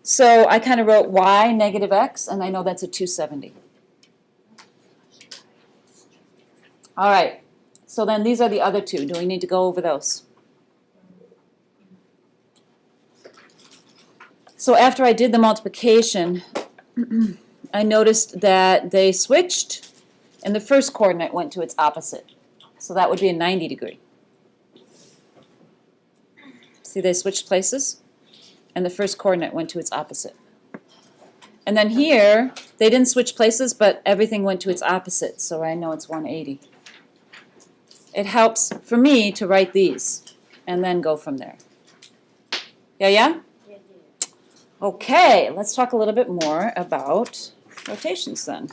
So I kind of wrote y negative x, and I know that's a 270. All right, so then these are the other two. Do we need to go over those? So after I did the multiplication, I noticed that they switched, and the first coordinate went to its opposite. So that would be a 90 degree. See, they switched places, and the first coordinate went to its opposite. And then here, they didn't switch places, but everything went to its opposite, so I know it's 180. It helps for me to write these, and then go from there. Yeah? Okay, let's talk a little bit more about rotations then.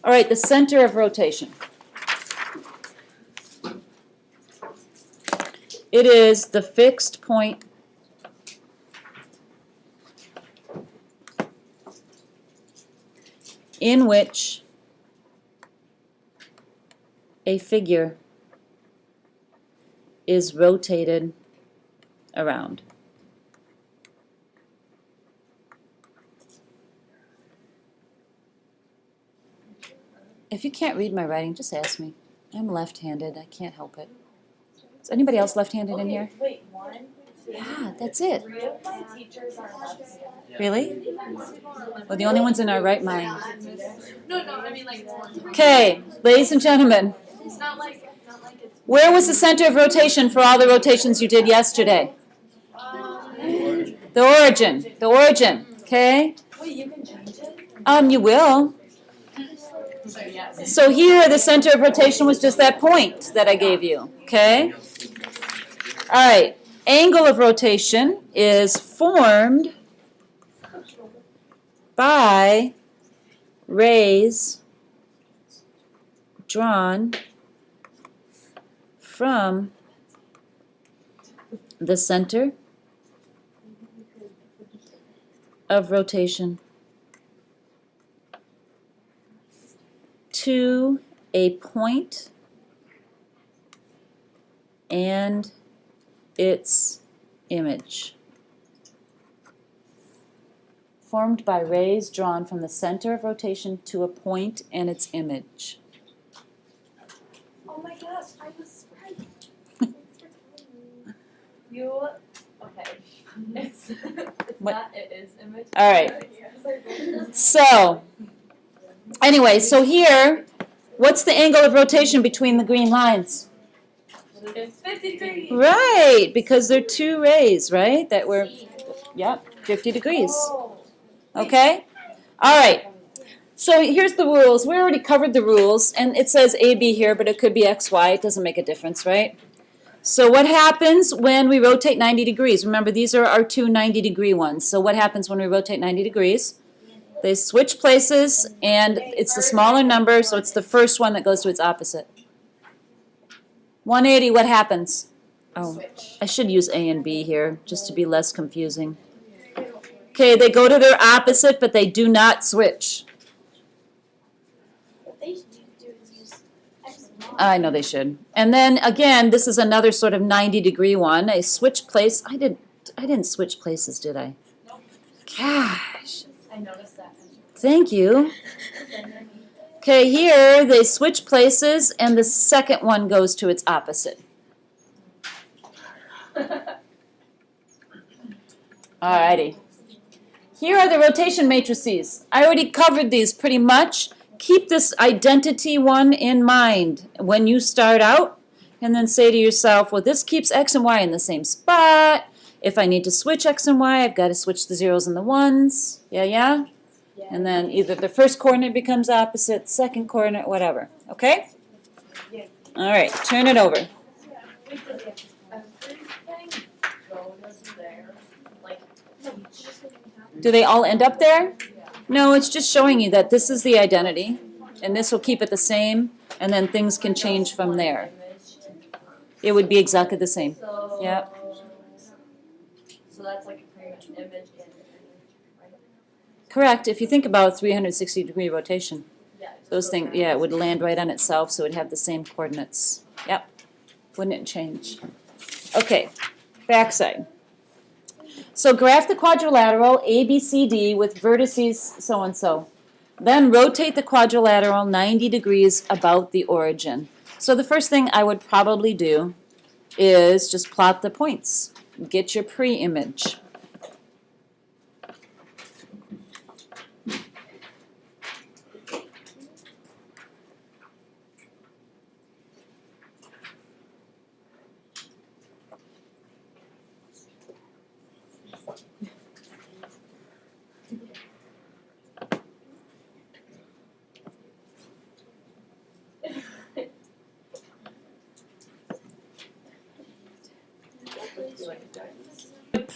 All right, the center of rotation. It is the fixed point in which a figure is rotated around. If you can't read my writing, just ask me. I'm left-handed. I can't help it. Is anybody else left-handed in here? Wait, one? Yeah, that's it. Three of my teachers are left-handed. Really? Well, the only ones in our right mind. No, I mean like one. Okay, ladies and gentlemen, It's not like it's. where was the center of rotation for all the rotations you did yesterday? The origin, okay? Wait, you can change it? You will. So yes. So here, the center of rotation was just that point that I gave you, okay? All right, angle of rotation is formed by rays drawn from the center of rotation to a point and its image. Formed by rays drawn from the center of rotation to a point and its image. Oh my gosh, I was right. Thanks for telling me. You, okay. It's What? not, it is image. All right. So, anyway, so here, what's the angle of rotation between the green lines? It's 50 degrees. Right, because they're two rays, right? That were, yep, 50 degrees. Okay? All right. So here's the rules. We already covered the rules, and it says AB here, but it could be XY. It doesn't make a difference, right? So what happens when we rotate 90 degrees? Remember, these are our two 90-degree ones. So what happens when we rotate 90 degrees? They switch places, and it's the smaller number, so it's the first one that goes to its opposite. 180, what happens? Oh, I should use A and B here, just to be less confusing. Okay, they go to their opposite, but they do not switch. I know they should. And then again, this is another sort of 90-degree one. I switch place. I didn't switch places, did I? Gosh. I noticed that. Thank you. Okay, here they switch places, and the second one goes to its opposite. Alrighty. Here are the rotation matrices. I already covered these pretty much. Keep this identity one in mind when you start out, and then say to yourself, well, this keeps X and Y in the same spot. If I need to switch X and Y, I've got to switch the zeros and the ones. Yeah? And then either the first coordinate becomes opposite, second coordinate, whatever. Okay? All right, turn it over. Do they all end up there? No, it's just showing you that this is the identity, and this will keep it the same, and then things can change from there. It would be exactly the same. Yep. So that's like pretty much an image and right? Correct. If you think about a 360-degree rotation, Yeah. those things, yeah, it would land right on itself, so it would have the same coordinates. Yep. Wouldn't it change? Okay, backside. So graph the quadrilateral ABCD with vertices so-and-so. Then rotate the quadrilateral 90 degrees about the origin. So the first thing I would probably do is just plot the points. Get your pre-image.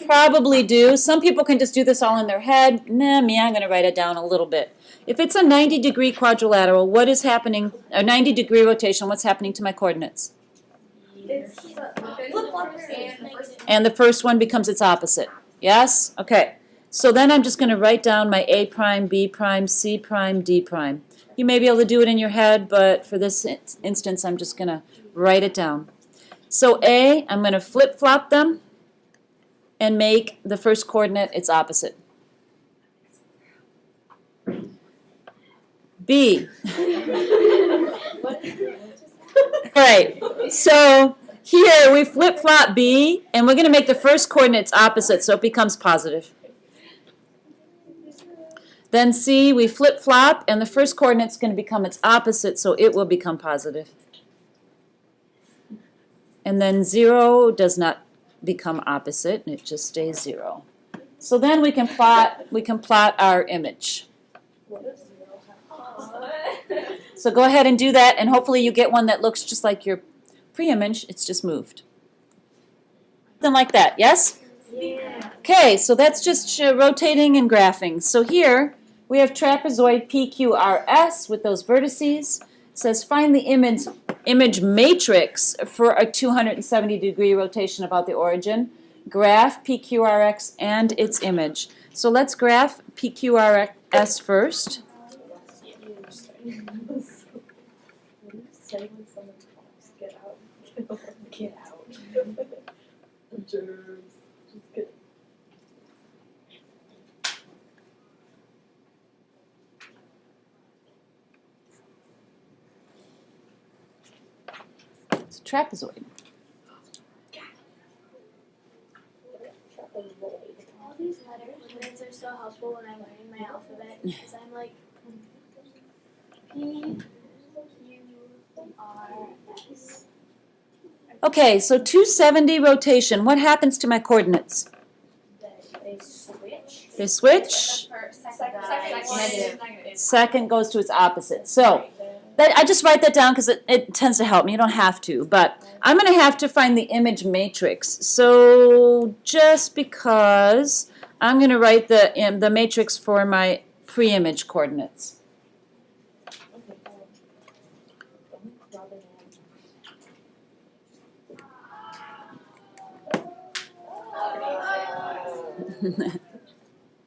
Probably do. Some people can just do this all in their head. Nah, me, I'm going to write it down a little bit. If it's a 90-degree quadrilateral, what is happening, a 90-degree rotation, what's happening to my coordinates? And the first one becomes its opposite. Yes? Okay. So then I'm just going to write down my A prime, B prime, C prime, D prime. You may be able to do it in your head, but for this instance, I'm just going to write it down. So A, I'm going to flip-flop them and make the first coordinate its opposite. B. Right. So here we flip-flop B, and we're going to make the first coordinate its opposite, so it becomes positive. Then C, we flip-flop, and the first coordinate's going to become its opposite, so it will become positive. And then 0 does not become opposite, and it just stays 0. So then we can plot our image. So go ahead and do that, and hopefully you get one that looks just like your pre-image. It's just moved. Something like that, yes? Yeah. Okay, so that's just rotating and graphing. So here we have trapezoid PQRS with those vertices. It says find the image matrix for a 270-degree rotation about the origin. Graph PQRX and its image. So let's graph PQRS first. Get out. Germs. Just kidding. It's a trapezoid. All these letters are so helpful when I'm learning my alphabet because I'm like P, Q, R, S. Okay, so 270 rotation. What happens to my coordinates? They switch. They switch. Second goes to its opposite. So I just write that down because it tends to help me. You don't have to, but I'm going to have to find the image matrix. So just because I'm going to write the matrix for my pre-image coordinates.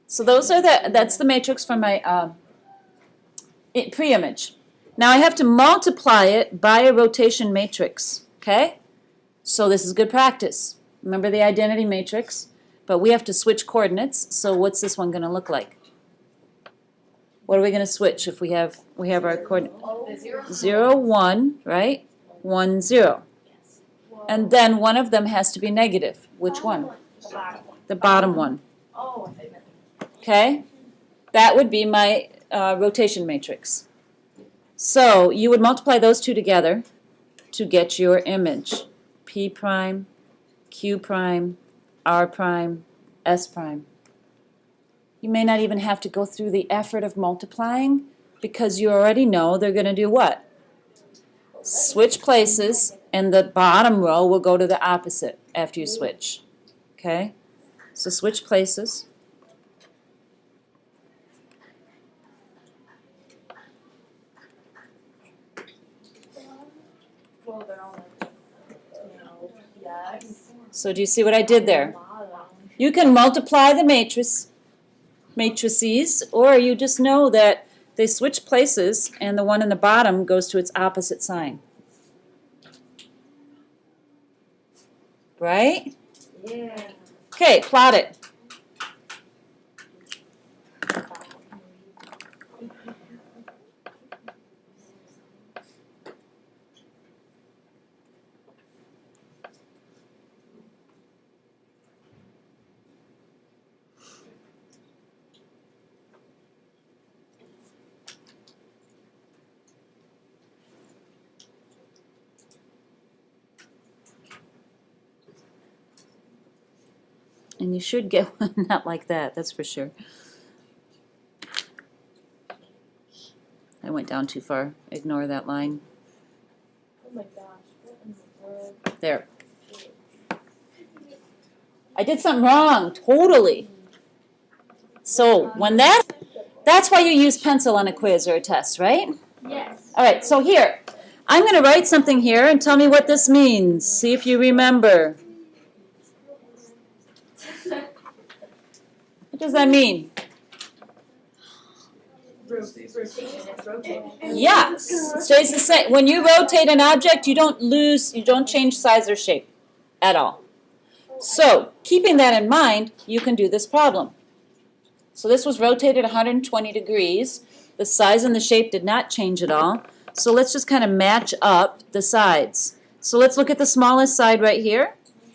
So that's the matrix for my pre-image. Now I have to multiply it by a rotation matrix, okay? So this is good practice. Remember the identity matrix, but we have to switch coordinates. So what's this one going to look like? What are we going to switch if we have our coordinate? 0, 1, right? 1, 0. And then one of them has to be negative. Which one? The bottom one. Okay? That would be my rotation matrix. So you would multiply those two together to get your image. P prime, Q prime, R prime, S prime. You may not even have to go through the effort of multiplying because you already know they're going to do what? Switch places, and the bottom row will go to the opposite after you switch. Okay? So switch places. So do you see what I did there? You can multiply the matrices, or you just know that they switch places and the one in the bottom goes to its opposite sign. Right? Yeah. Okay, plot it. And you should get one not like that, that's for sure. I went down too far. Ignore that line. Oh my gosh. What in the world? There. I did something wrong, totally. So when that's why you use pencil on a quiz or a test, right? Yes. All right, so here, I'm going to write something here and tell me what this means. See if you remember. What does that mean? Rotation. It's rotating. Yes, it stays the same. When you rotate an object, you don't change size or shape at all. So, keeping that in mind, you can do this problem. So this was rotated 120 degrees. The size and the shape did not change at all. So let's just kind of match up the sides. So let's look at the smallest side right here.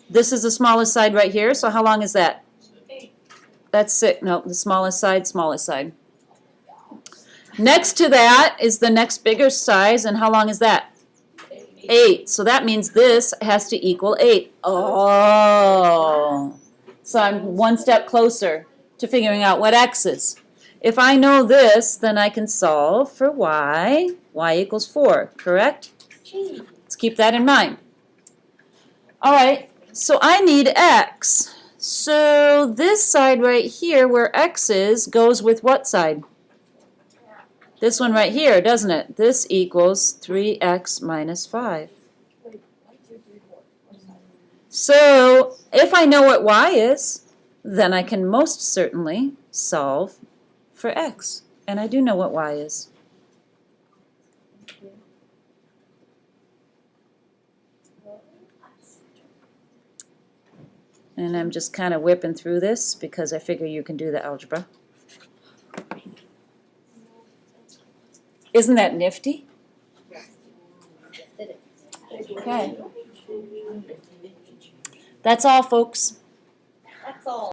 This is the smallest side right here. So how long is that? 8. That's 6. No, the smallest side, smallest side. Next to that is the next bigger size, and how long is that? 8. So that means this has to equal 8. Oh. So I'm one step closer to figuring out what x is. If I know this, then I can solve for y. Y equals 4, correct? Let's keep that in mind. All right, so I need x. So this side right here, where x is, goes with what side? This one right here, doesn't it? This equals 3x minus 5. Wait, 1, 2, 3, 4. So if I know what y is, then I can most certainly solve for x. And I do know what y is. And I'm just kind of whipping through this because I figure you can do the algebra. Isn't that nifty? Okay. That's all, folks. That's all.